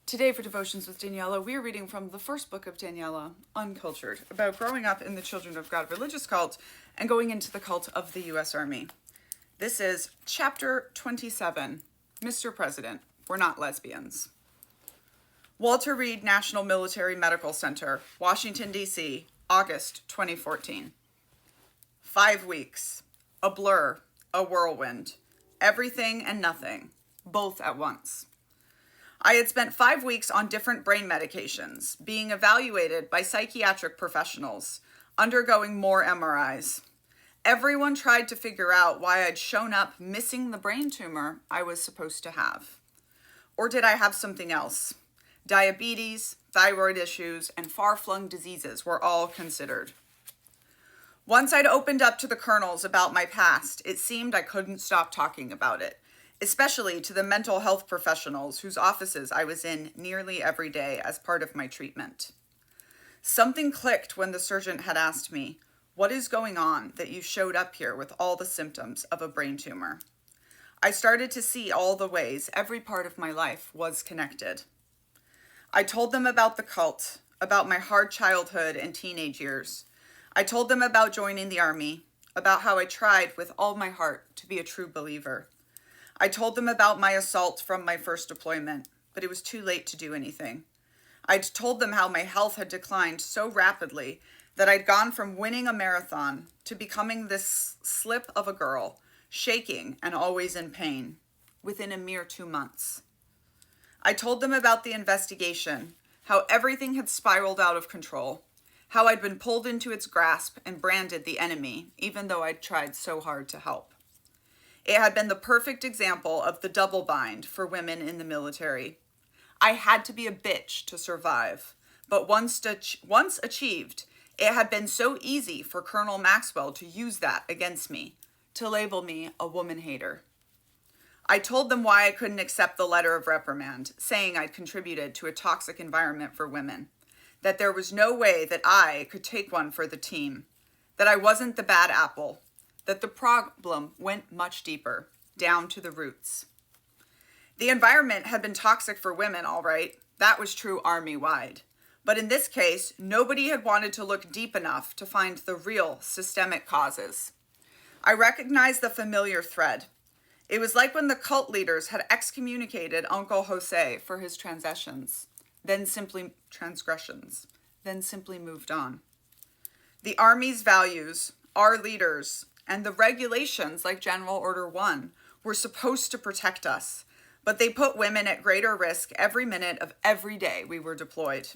Today for Devotions with Daniela, we are reading from the first book of Daniela, Uncultured, about growing up in the Children of God religious cult and going into the cult of the U.S. Army. This is chapter 27, Mr. President, We're Not Lesbians. Walter Reed National Military Medical Center, Washington, D.C., August 2014. 5 weeks, a blur, a whirlwind, everything and nothing, both at once. I had spent 5 weeks on different brain medications, being evaluated by psychiatric professionals, undergoing more MRIs. Everyone tried to figure out why I'd shown up missing the brain tumor I was supposed to have. Or did I have something else? Diabetes, thyroid issues, and far-flung diseases were all considered. Once I'd opened up to the colonels about my past, it seemed I couldn't stop talking about it, especially to the mental health professionals whose offices I was in nearly every day as part of my treatment. Something clicked when the surgeon had asked me, "What is going on that you showed up here with all the symptoms of a brain tumor?" I started to see all the ways every part of my life was connected. I told them about the cult, about my hard childhood and teenage years. I told them about joining the Army, about how I tried with all my heart to be a true believer. I told them about my assault from my first deployment, but it was too late to do anything. I'd told them how my health had declined so rapidly that I'd gone from winning a marathon to becoming this slip of a girl, shaking and always in pain, within a mere 2 months. I told them about the investigation, how everything had spiraled out of control, how I'd been pulled into its grasp and branded the enemy, even though I'd tried so hard to help. It had been the perfect example of the double bind for women in the military. I had to be a bitch to survive, but once achieved, it had been so easy for Colonel Maxwell to use that against me, to label me a woman hater. I told them why I couldn't accept the letter of reprimand, saying I'd contributed to a toxic environment for women, that there was no way that I could take one for the team, that I wasn't the bad apple, that the problem went much deeper, down to the roots. The environment had been toxic for women, all right. That was true Army-wide. But in this case, nobody had wanted to look deep enough to find the real systemic causes. I recognized the familiar thread. It was like when the cult leaders had excommunicated Uncle Jose for his transgressions, then simply moved on. The Army's values, our leaders, and the regulations like General Order 1 were supposed to protect us, but they put women at greater risk every minute of every day we were deployed.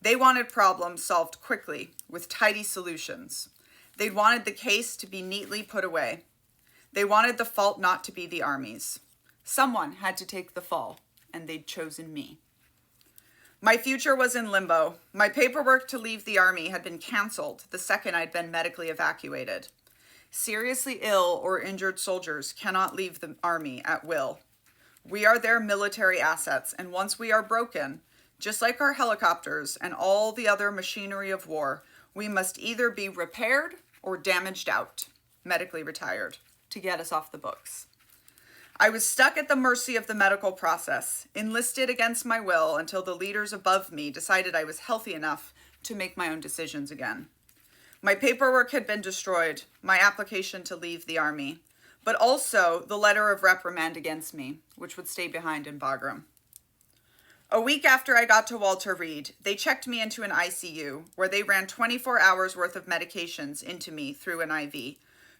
They wanted problems solved quickly, with tidy solutions. They wanted the case to be neatly put away. They wanted the fault not to be the Army's. Someone had to take the fall, and they'd chosen me. My future was in limbo. My paperwork to leave the Army had been canceled the second I'd been medically evacuated. Seriously ill or injured soldiers cannot leave the Army at will. We are their military assets, and once we are broken, just like our helicopters and all the other machinery of war, we must either be repaired or damaged out, medically retired, to get us off the books. I was stuck at the mercy of the medical process, enlisted against my will until the leaders above me decided I was healthy enough to make my own decisions again. My paperwork had been destroyed, my application to leave the Army, but also the letter of reprimand against me, which would stay behind in Bagram. A week after I got to Walter Reed, they checked me into an ICU where they ran 24 hours worth of medications into me through an IV,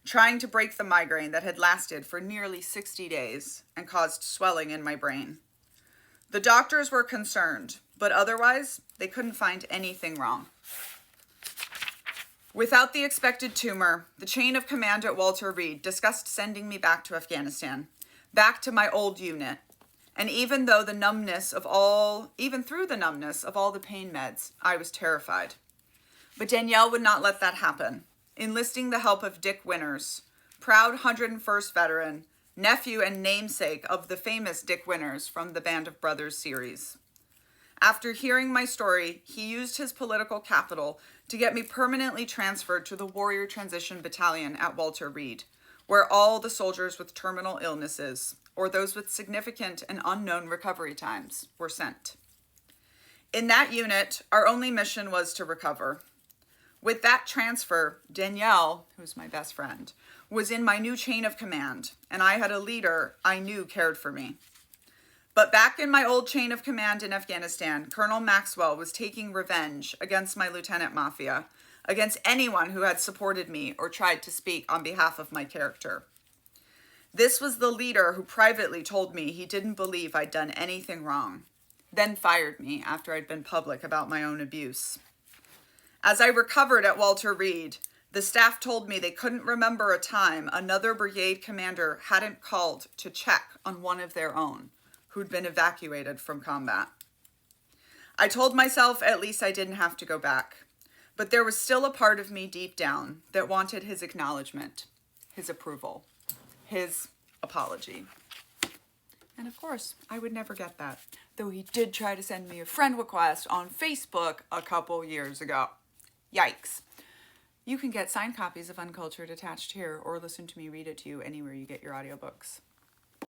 trying to break the migraine that had lasted for nearly 60 days and caused swelling in my brain. The doctors were concerned, but otherwise, they couldn't find anything wrong. Without the expected tumor, the chain of command at Walter Reed discussed sending me back to Afghanistan, back to my old unit. And even through the numbness of all the pain meds, I was terrified. But Danielle would not let that happen, enlisting the help of Dick Winters, proud 101st veteran, nephew and namesake of the famous Dick Winters from the Band of Brothers series. After hearing my story, he used his political capital to get me permanently transferred to the Warrior Transition Battalion at Walter Reed, where all the soldiers with terminal illnesses, or those with significant and unknown recovery times, were sent. In that unit, our only mission was to recover. With that transfer, Danielle, who's my best friend, was in my new chain of command, and I had a leader I knew cared for me. But back in my old chain of command in Afghanistan, Colonel Maxwell was taking revenge against my Lieutenant Mafia, against anyone who had supported me or tried to speak on behalf of my character. This was the leader who privately told me he didn't believe I'd done anything wrong, then fired me after I'd been public about my own abuse. As I recovered at Walter Reed, the staff told me they couldn't remember a time another brigade commander hadn't called to check on one of their own who'd been evacuated from combat. I told myself at least I didn't have to go back, but there was still a part of me deep down that wanted his acknowledgement, his approval, his apology. And of course, I would never get that, though he did try to send me a friend request on Facebook a couple years ago. Yikes. You can get signed copies of Uncultured attached here, or listen to me read it to you anywhere you get your audiobooks.